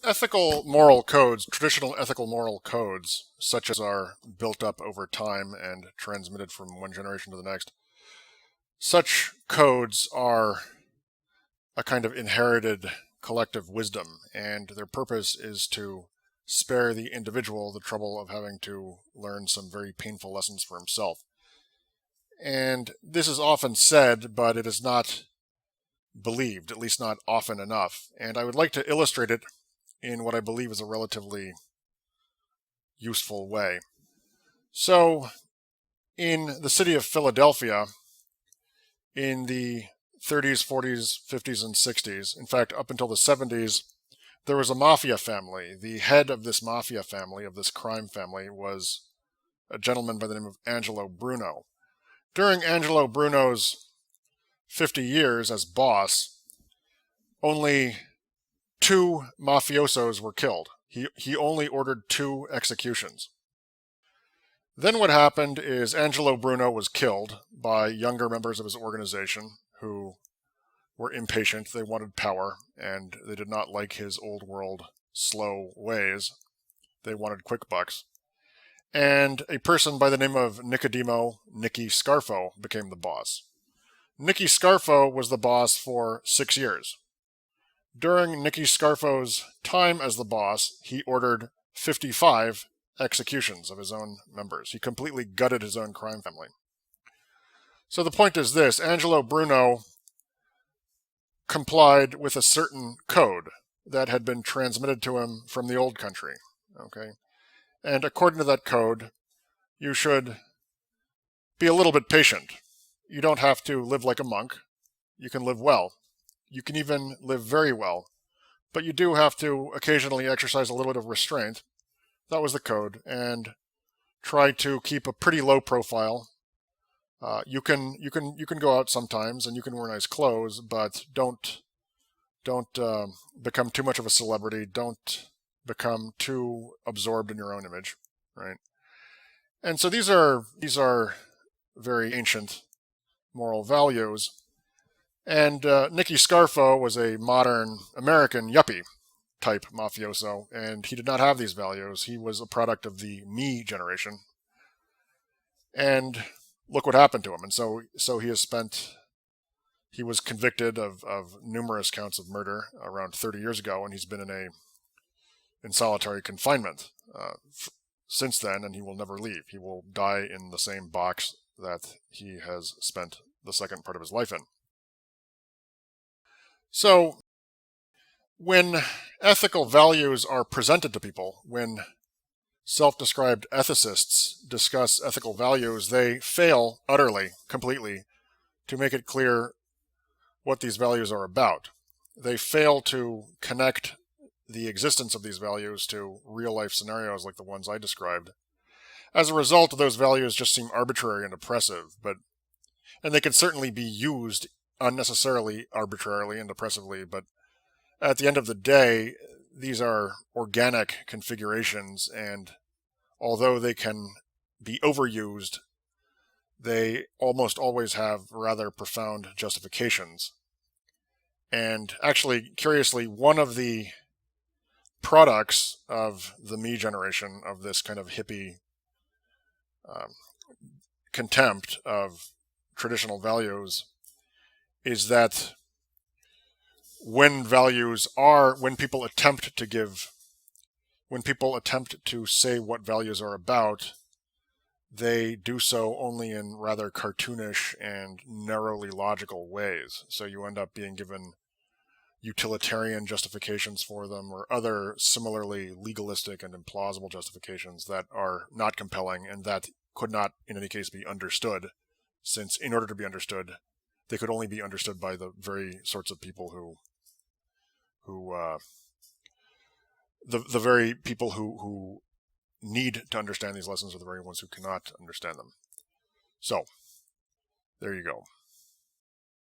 Ethical moral codes, traditional ethical moral codes, such as are built up over time and transmitted from one generation to the next, such codes are a kind of inherited collective wisdom, and their purpose is to spare the individual the trouble of having to learn some very painful lessons for himself. And this is often said, but it is not believed, at least not often enough. And I would like to illustrate it in what I believe is a relatively useful way. So, in the city of Philadelphia, in the 30s, 40s, 50s, and 60s, in fact, up until the 70s, there was a mafia family. The head of this mafia family, of this crime family, was a gentleman by the name of Angelo Bruno. During Angelo Bruno's 50 years as boss, only 2 mafiosos were killed. He only ordered 2 executions. Then what happened is Angelo Bruno was killed by younger members of his organization who were impatient. They wanted power, and they did not like his old world slow ways. They wanted quick bucks. And a person by the name of Nicky Scarfo became the boss. Nicky Scarfo was the boss for 6 years. During Nicky Scarfo's time as the boss, he ordered 55 executions of his own members. He completely gutted his own crime family. So the point is this: Angelo Bruno complied with a certain code that had been transmitted to him from the old country. Okay? And according to that code, you should be a little bit patient. You don't have to live like a monk. You can live well. You can even live very well. But you do have to occasionally exercise a little bit of restraint. That was the code. And try to keep a pretty low profile. You can go out sometimes and you can wear nice clothes, but don't become too much of a celebrity. Don't become too absorbed in your own image, right? And so these are very ancient moral values. And Nicky Scarfo was a modern American yuppie type mafioso, and he did not have these values. He was a product of the me generation. And look what happened to him. And so he was convicted of numerous counts of murder around 30 years ago, and he's been in solitary confinement since then, and he will never leave. He will die in the same box that he has spent the second part of his life in. So, when ethical values are presented to people, when self-described ethicists discuss ethical values, they fail utterly, completely, to make it clear what these values are about. They fail to connect the existence of these values to real-life scenarios like the ones I described. As a result, those values just seem arbitrary and oppressive, and they can certainly be used unnecessarily arbitrarily and oppressively, but at the end of the day, these are organic configurations, and although they can be overused, they almost always have rather profound justifications. And actually, curiously, one of the products of the me generation, of this kind of hippie contempt of traditional values, is that when people attempt to say what values are about, they do so only in rather cartoonish and narrowly logical ways. So you end up being given utilitarian justifications for them, or other similarly legalistic and implausible justifications that are not compelling and that could not in any case be understood, since in order to be understood, they could only be understood by the very sorts of people the very people who need to understand these lessons are the very ones who cannot understand them. So, there you go.